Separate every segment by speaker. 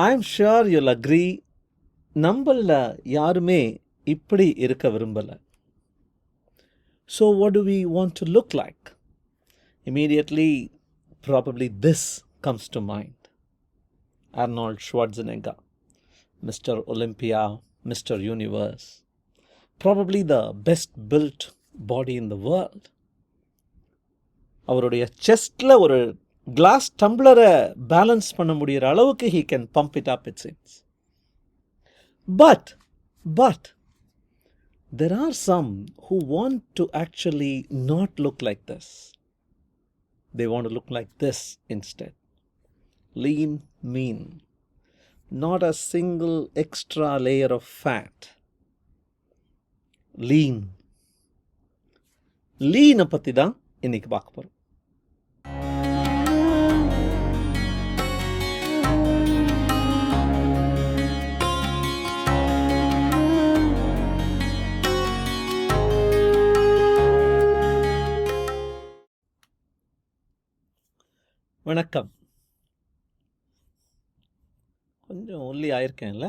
Speaker 1: I'm sure you'll agree, நம்மள யாருமே இப்படி இருக்க விரும்பல. So what do we want to look like? Immediately, probably this comes to mind. Arnold Schwarzenegger, Mr. Olympia, Mr. Universe. Probably the best built body in the world. அவருடைய செஸ்ட்ல ஒரு class டம்ளரை balance பண்ண முடிகிற அளவுக்கு he can pump it up, it seems. But there are some who want to actually not look like this. They want to look like this instead. Lean, mean. Not a single extra layer of fat. Lean. Lean பற்றி தான் இன்னைக்கு பார்க்க போகிறோம். வணக்கம். கொஞ்சம் ஒல்லி ஆயிருக்கேன்ல.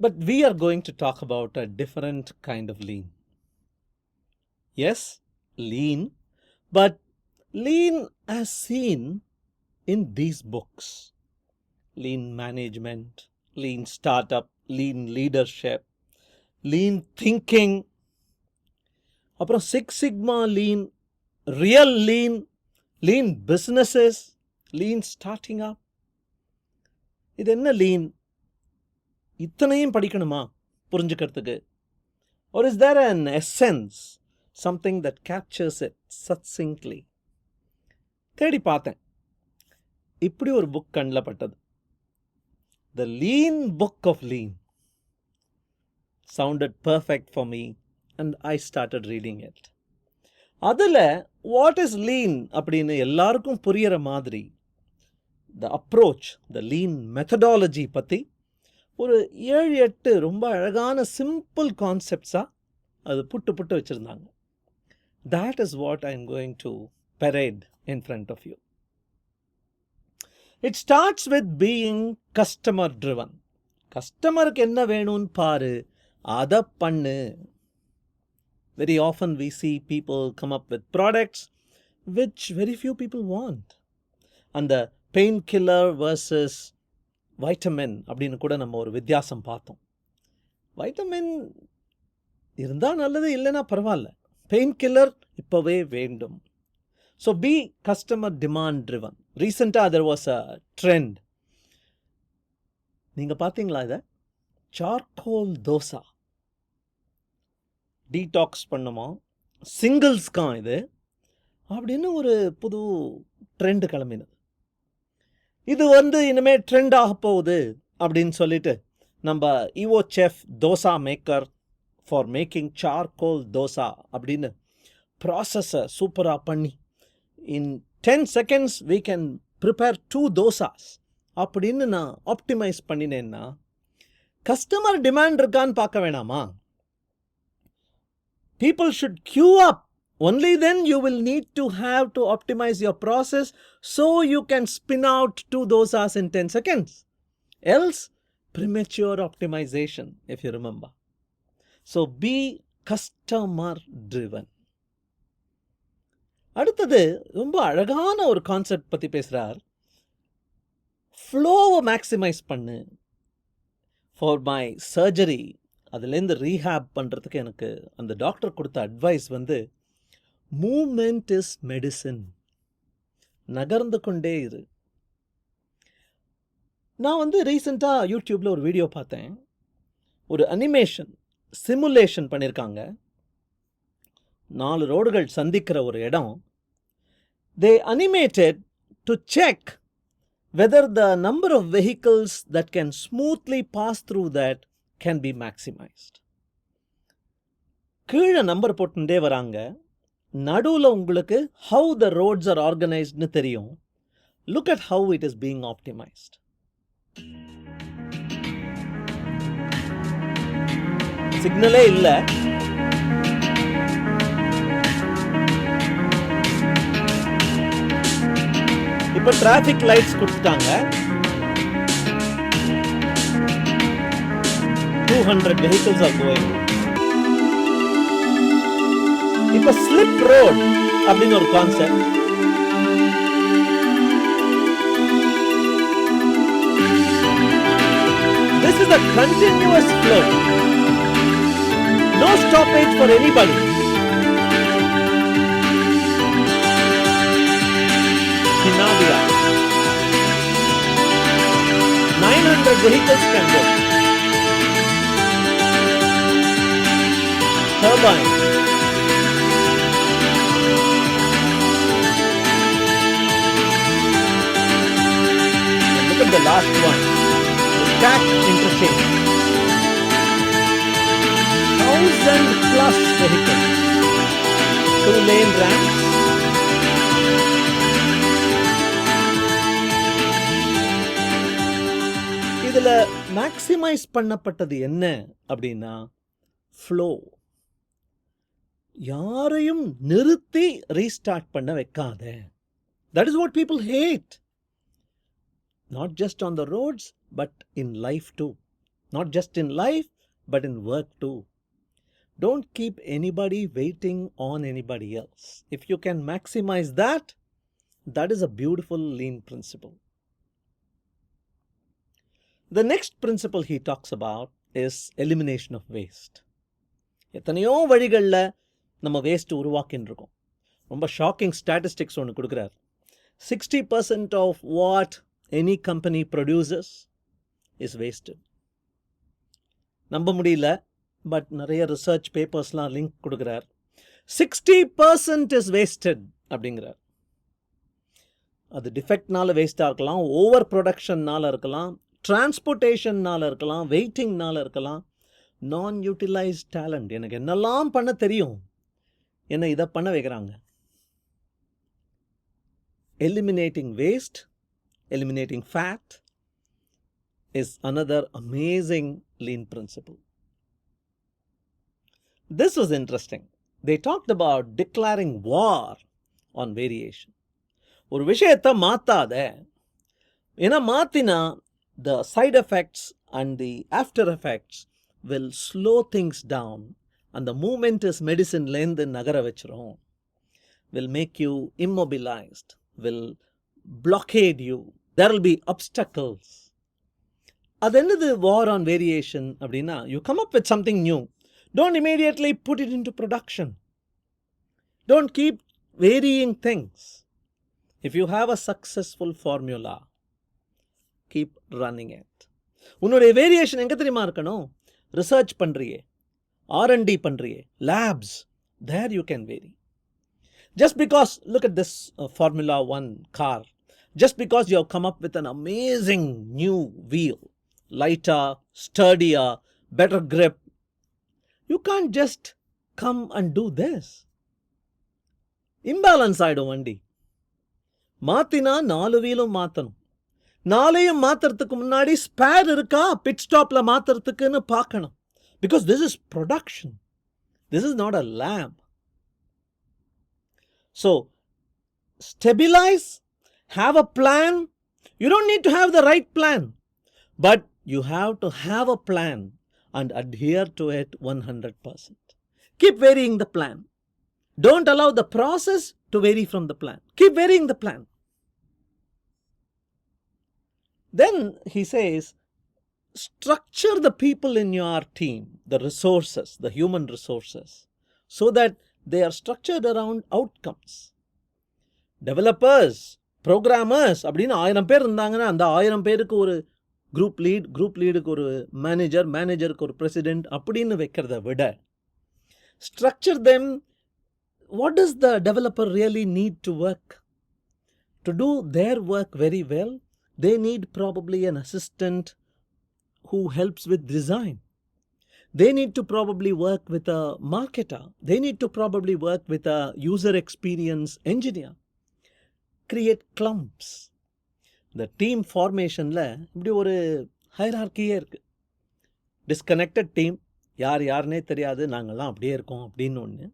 Speaker 1: But we are going to talk about a different kind of lean. Yes, lean, but lean as seen in these books. Lean management, lean startup, lean leadership, lean thinking, அப்புறம் 6 Sigma lean, real lean, lean businesses, lean starting up. இது என்ன lean? இத்தனையும் படிக்கணுமா புரிஞ்சுக்கிறதுக்கு? Or is there an essence, something that captures it succinctly? தேடி பார்த்தேன். இப்படி ஒரு புக் கண்ணில் பட்டது. The Lean Book of Lean. Sounded perfect for me and I started reading it. அதில் வாட் இஸ் லீன் அப்படின்னு எல்லாருக்கும் புரிகிற மாதிரி த அப்ரோச், த லீன் மெத்தடாலஜி பற்றி ஒரு 7-8 ரொம்ப அழகான சிம்பிள் கான்செப்ட்ஸாக அது புட்டு வச்சுருந்தாங்க. That is what I am going to parade in front of you. It starts with being customer driven. கஸ்டமருக்கு என்ன வேணும்னு பாரு, அதை பண்ணு. Very often we see people come up with products which very few people want. And the painkiller versus vitamin அப்படின்னு கூட நம்ம ஒரு வித்தியாசம் பார்த்தோம். வைட்டமின் இருந்தால் நல்லது, இல்லைன்னா பரவாயில்ல. பெயின் கில்லர் இப்போவே வேண்டும். So be customer demand driven. ரீசெண்டாக there was a trend. நீங்கள் பார்த்தீங்களா இதை? சார்கோல் தோசா. டீடாக்ஸ் பண்ணுமா, சிங்கிள்ஸ்க்கான் இது அப்படின்னு ஒரு புது ட்ரெண்டு கிளம்பினது. இது இனிமேல் ட்ரெண்ட் ஆக போகுது அப்படின்னு சொல்லிட்டு நம்ம Evo chef dosa maker for making charcoal dosa அப்படின்னு ப்ராசஸை சூப்பராக பண்ணி இன் 10 seconds we can prepare 2 dosas அப்படின்னு நான் ஆப்டிமைஸ் பண்ணினேன்னா கஸ்டமர் டிமாண்ட் இருக்கான்னு பார்க்க வேணாமா? People should queue up. Only then you will need to have to optimize your process so you can spin out 2 dosas in 10 seconds. Else, premature optimization, if you remember. So, be customer driven. அடுத்தது ரொம்ப அழகான ஒரு concept பற்றி பேசுகிறார். ஃப்ளோவை maximise பண்ணு. For my surgery, அதுலேருந்து rehab பண்ணுறதுக்கு எனக்கு அந்த டாக்டர் கொடுத்த அட்வைஸ் மூமெண்ட் இஸ் மெடிசின். நகர்ந்து கொண்டே இரு. நான் ரீசெண்டாக யூடியூப்பில் ஒரு வீடியோ பார்த்தேன். ஒரு அனிமேஷன் சிமுலேஷன் பண்ணியிருக்காங்க. 4 ரோடுகள் சந்திக்கிற ஒரு இடம். They animated to check whether the number of vehicles that can smoothly pass through that can be maximized. கீழே நம்பர் போட்டுட்டே வராங்க. நடுவில் உங்களுக்கு how the roads are organizedனு தெரியும். Look at how it is being optimized. சிக்னலே இல்லை. இப்போ டிராஃபிக் லைட்ஸ் கொடுத்துட்டாங்க. 200 vehicles are going. It's a slip road அப்படின்னு ஒரு concept. This is a continuous flow. No stoppage for anybody. Hinavia. 900 vehicles can go. Turbine. And look at the last one. The stack interchange. 1,000 plus vehicles. 2-lane ramps. இதுல maximise பண்ணப்பட்டது என்ன அப்படின்னா flow. யாரையும் நிறுத்தி restart பண்ண வைக்காத. That is what people hate. Not just on the roads, but in life too. Not just in life, but in work too. Don't keep anybody waiting on anybody else. If you can maximize that, that is a beautiful lean principle. The next principle he talks about is elimination of waste. எத்தனையோ வழிகளில் நம்ம waste உருவாக்கின்னு இருக்கோம். ரொம்ப shocking statistics ஒன்று கொடுக்குறார். 60% of what any company produces is wasted. நம்ப முடியல, but நிறைய ரிசர்ச் பேப்பர்ஸ்லாம் லிங்க் கொடுக்குறார். 60% is wasted அப்படிங்கிறார். அது டிஃபெக்ட்னால வேஸ்டாக இருக்கலாம், ஓவர் ப்ரொடக்ஷன்னால இருக்கலாம், டிரான்ஸ்போர்ட்டேஷன்னால இருக்கலாம், வெயிட்டிங்னால இருக்கலாம், நான் யூட்டிலைஸ்ட் டேலண்ட். எனக்கு என்னெல்லாம் பண்ண தெரியும், என்ன இதை பண்ண வைக்கிறாங்க. Eliminating waste, eliminating fat is another amazing lean principle. This was interesting. They talked about declaring war on variation. ஒரு விஷயத்தை மாத்தாத, ஏன்னா மாத்தினா the side effects and the after effects will slow things down, and the movement is medicine length நகர வச்சிரும், will make you immobilized, will blockade you, there will be obstacles. அது என்னது war on variation அப்படின்னா, you come up with something new, don't immediately put it into production, don't keep varying things. If you have a successful formula, keep running it. உன்னுடைய variation எங்க தெரியுமா இருக்கணும்? Research பண்றியே, R&D பண்றியே, labs, there you can vary. Just because, look at this Formula 1 car, just because you have come up with an amazing new wheel, lighter, sturdier, better grip, you can't just come and do this. Imbalance ஆயிடும் வண்டி. மாத்தினா 4 வீலும் மாத்தணும். 4ஐயும் மாத்துறதுக்கு முன்னாடி spare இருக்கா bit ஸ்டாப்ல மாத்துறதுக்குன்னு பார்க்கணும். Because this is production. This is not a lab. So, stabilize, have a plan. You don't need to have the right plan, but you have to have a plan and adhere to it 100%. Keep varying the plan. Don't allow the process to vary from the plan. Keep varying the plan. Then he says, structure the people in your team, the resources, the human resources, so that they are structured around outcomes. Developers, programmers அப்படின்னு 1000 பேர் இருந்தாங்கன்னா அந்த 1000 பேருக்கு ஒரு group லீடுக்கு ஒரு மேனேஜருக்கு ஒரு president அப்படின்னு வைக்கிறத விட, structure them. What does the developer really need to work? To do their work very well, they need probably an assistant who helps with design. They need to probably work with a marketer. They need to probably work with a user experience engineer. Create clumps. The team formationல இப்படி ஒரு ஹைரார்க்கியே இருக்கு. Disconnected team, யாருன்னே தெரியாது, நாங்கள்லாம் அப்படியே இருக்கோம் அப்படின்னு ஒன்று.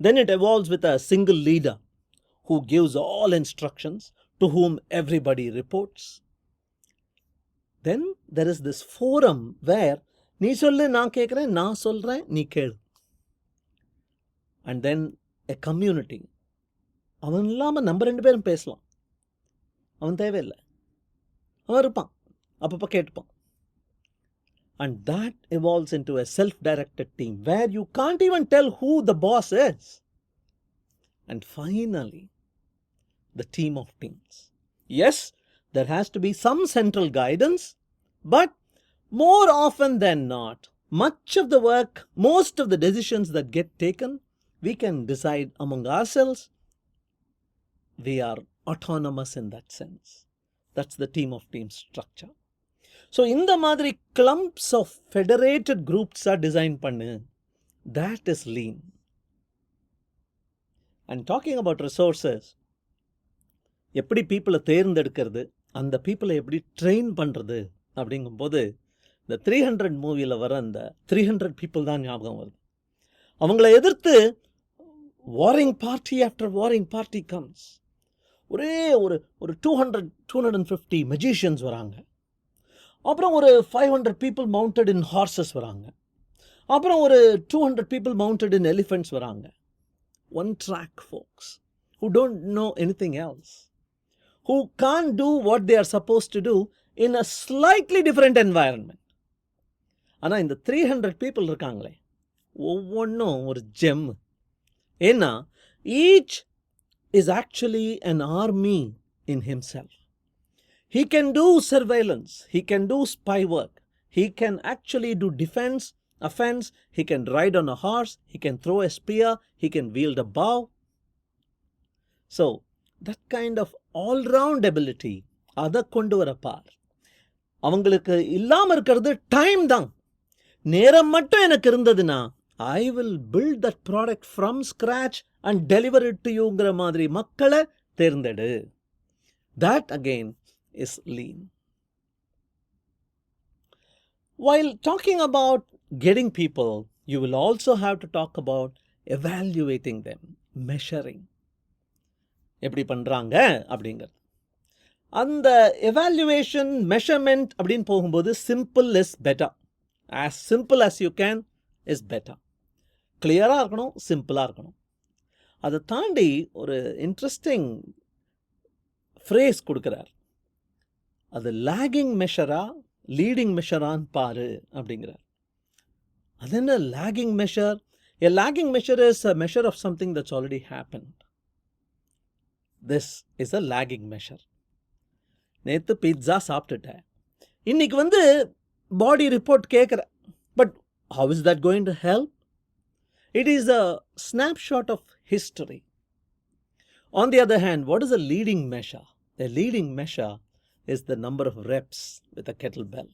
Speaker 1: Then it evolves with a single leader who gives all instructions, to whom everybody reports. Then there is this forum where நீ சொல்லு, நான் கேட்குறேன், நான் சொல்கிறேன், நீ கேளு. And then a community. அவன் இல்லாமல் நம்ம 2 பேரும் பேசலாம். அவன் தேவையில்லை, அவன் இருப்பான், அப்பப்போ கேட்டுப்பான். And that evolves into a self-directed team where you can't even tell who the boss is. And finally, the team of teams. Yes, there has to be some central guidance, but more often than not, much of the work, most of the decisions that get taken, we can decide among ourselves. We are autonomous in that sense. That's the team of teams structure. So இந்த மாதிரி clumps of federated groups are design பண்ணு. That is lean. And talking about resources, எப்படி பீப்புளை தேர்ந்தெடுக்கிறது, அந்த பீப்புளை எப்படி train பண்ணுறது அப்படிங்கும்போது இந்த 300 மூவியில் வர அந்த 300 பீப்புள் தான் ஞாபகம் வருது. அவங்கள எதிர்த்து worrying party after worrying party comes. ஒரே ஒரு 250 மெஜிஷியன்ஸ் வராங்க. அப்புறம் ஒரு 500 people mounted in horses வராங்க. அப்புறம் ஒரு 200 people mounted in elephants வராங்க. One track folks who don't know anything else, who can't do what they are supposed to do in a slightly different environment. ஆனால் இந்த 300 people இருக்காங்களே, ஒவ்வொன்றும் ஒரு GeM. ஏன்னா each is actually an army in himself. He can do surveillance, he can do spy work, he can actually do defense, offense, he can ride on a horse, he can throw a spear, he can wield a bow. So, that kind of all-round ability, அதை கொண்டு வர பார். அவங்களுக்கு இல்லாமல் இருக்கிறது time தான். நேரம் மட்டும் எனக்கு இருந்ததுன்னா I will build that product from scratch and deliver it to youங்கிற மாதிரி மக்களை தேர்ந்தெடு. That again is lean. While talking about getting people, you will also have to talk about evaluating them, measuring. எப்படி பண்ணுறாங்க அப்படிங்கிறது. அந்த evaluation, measurement அப்படின்னு போகும்போது simple is better. As simple as you can is better. கிளியராக இருக்கணும், சிம்பிளாக இருக்கணும். அதை தாண்டி ஒரு இன்ட்ரெஸ்டிங் ஃப்ரேஸ் கொடுக்குறார். அது லேகிங் மெஷரா லீடிங் மெஷரான்னு பாரு அப்படிங்கிறார். அது என்ன lagging measure? A lagging measure is a measure of something that's already happened. This is a lagging measure. நேற்று பிட்ஸா சாப்பிட்டுட்டேன், இன்னைக்கு பாடி ரிப்போர்ட் கேட்குற. But how is that going to help? It is a snapshot of history. On the other hand, what is a leading measure? A leading measure is the number of reps with a kettlebell.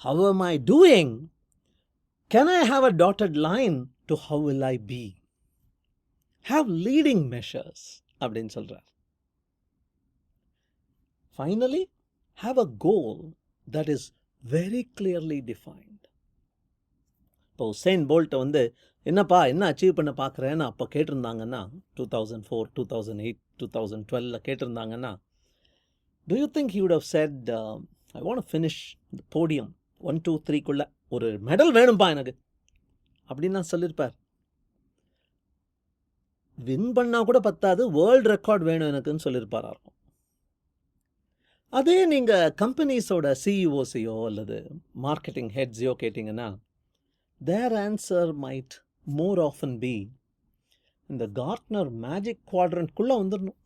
Speaker 1: How am I doing? Can I have a dotted line to how will I be? Have leading measures அப்படின்னு சொல்றார். Finally, have a goal that is very clearly defined. இப்போ உசேன் போல்ட்டை என்னப்பா என்ன achieve பண்ண பார்க்குறேன்னு அப்போ கேட்டிருந்தாங்கன்னா 2004, 2008, 2012 கேட்டிருந்தாங்கன்னா, do you think he would have said, I want to finish the podium 1, 2, 3 ஒரு medal வேணும்பா எனக்கு அப்படின்னு நான் சொல்லியிருப்பார். வின் பண்ணால் கூட பத்தாது, வேர்ல்டு ரெக்கார்ட் வேணும் எனக்குன்னு சொல்லியிருப்பாரா இருக்கும். அதே நீங்கள் கம்பெனிஸோட சிஇஓஸையோ அல்லது மார்க்கெட்டிங் ஹெட்ஸையோ கேட்டிங்கன்னா, their answer might more often be இந்த Gartner மேஜிக் குவாட்ரண்ட்குள்ளே வந்துடணும்,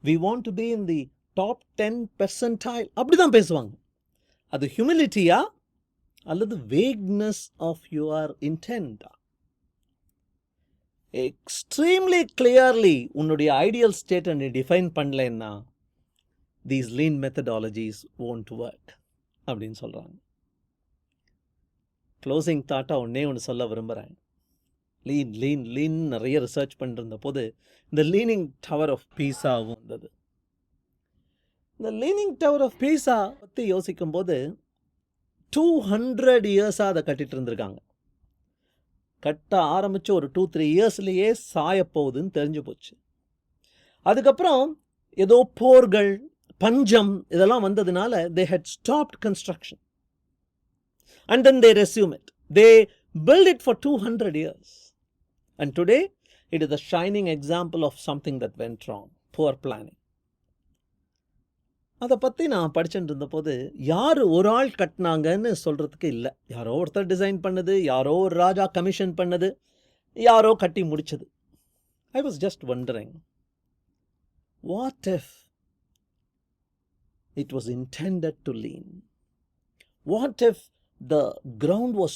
Speaker 1: we want to be in the top 10 percentile அப்படி தான் பேசுவாங்க. அது ஹியூமிலிட்டியா அல்லது weakness of your intent? Extremely clearly உன்னுடைய ஐடியல் ஸ்டேட்டை நீ டிஃபைன் பண்ணலைன்னா these lean methodologies won't work அப்படின்னு சொல்கிறாங்க. க்ளோசிங் தாட்டாக ஒன்று சொல்ல விரும்புகிறேன். லீன் நிறைய ரிசர்ச் பண்ணிருந்த போது இந்த லீனிங் டவர் ஆஃப் பீஸாவும் வந்தது. இந்த லீனிங் டவர் ஆஃப் பீஸா பற்றி யோசிக்கும் போது 200 இயர்ஸாக அதை கட்டிட்டு இருந்திருக்காங்க. கட்ட ஆரம்பித்து ஒரு 2-3 இயர்ஸ்லேயே சாயப்போகுதுன்னு தெரிஞ்சு போச்சு. அதுக்கப்புறம் ஏதோ போர்கள், பஞ்சம் இதெல்லாம் வந்ததுனால they had stopped construction. and then they resume it. They build it for 200 years. And today, it is a shining example of something that went wrong. Poor planning. அதை பற்றி நான் படிச்சுட்டு இருந்தபோது யார் ஒரு ஆள் கட்டினாங்கன்னு சொல்கிறதுக்கு இல்லை. யாரோ ஒருத்தர் டிசைன் பண்ணது, யாரோ ஒரு ராஜா கமிஷன் பண்ணது, யாரோ கட்டி முடிச்சது. I was just wondering, what if it was intended to lean? What if the ground was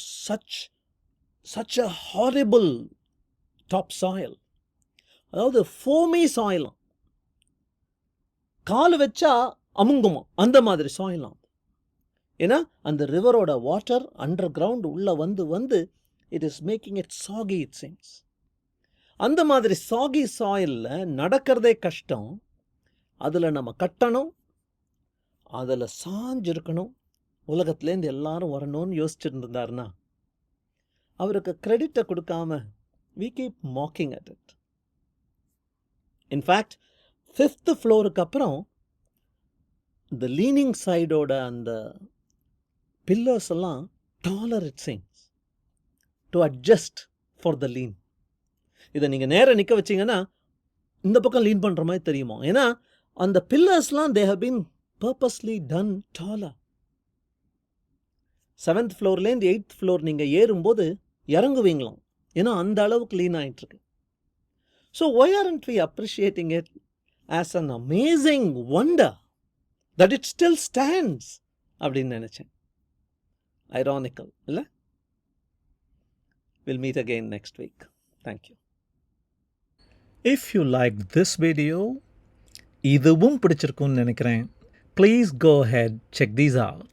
Speaker 1: such a horrible topsoil? அதாவது foamy soil. கால் வச்சா அமுங்குமா, அந்த மாதிரி சாயிலாம். ஏன்னா அந்த ரிவரோட வாட்டர் அண்டர் கிரவுண்ட் உள்ள வந்து இட் இஸ் மேக்கிங் இட் சாகி, இட் சீம்ஸ். அந்த மாதிரி சாகி சாயிலில் நடக்கிறதே கஷ்டம். அதில் நம்ம கட்டணும், அதில் சாஞ்சிருக்கணும், உலகத்துலேருந்து எல்லாரும் வரணும்னு யோசிச்சுட்டு இருந்தாருன்னா அவருக்கு கிரெடிட்டை கொடுக்காம we keep mocking at it. In fact 5th ஃப்ளோருக்கு அப்புறம் the leaning சைடோட அந்த பில்லர்ஸ் எல்லாம் taller it seems to adjust for the lean. இதை நீங்கள் நேராக நிற்க வச்சிங்கன்னா இந்த பக்கம் லீன் பண்ணுற மாதிரி தெரியுமா? ஏன்னா அந்த பில்லர்ஸ்லாம் they have been purposely done taller. 7th ஃப்ளோர்லேருந்து 8th floor நீங்கள் ஏறும்போது இறங்குவீங்களாம், ஏன்னா அந்த அளவுக்கு லீன் ஆகிட்டுருக்கு. So why aren't we appreciating it as an amazing wonder that it still stands அப்படின்னு நினைச்சேன். Ironical, இல்லை? We'll meet again next week. Thank you. If you liked this video, இதுவும் பிடிச்சிருக்கும்னு நினைக்கிறேன். Please go ahead, check these out.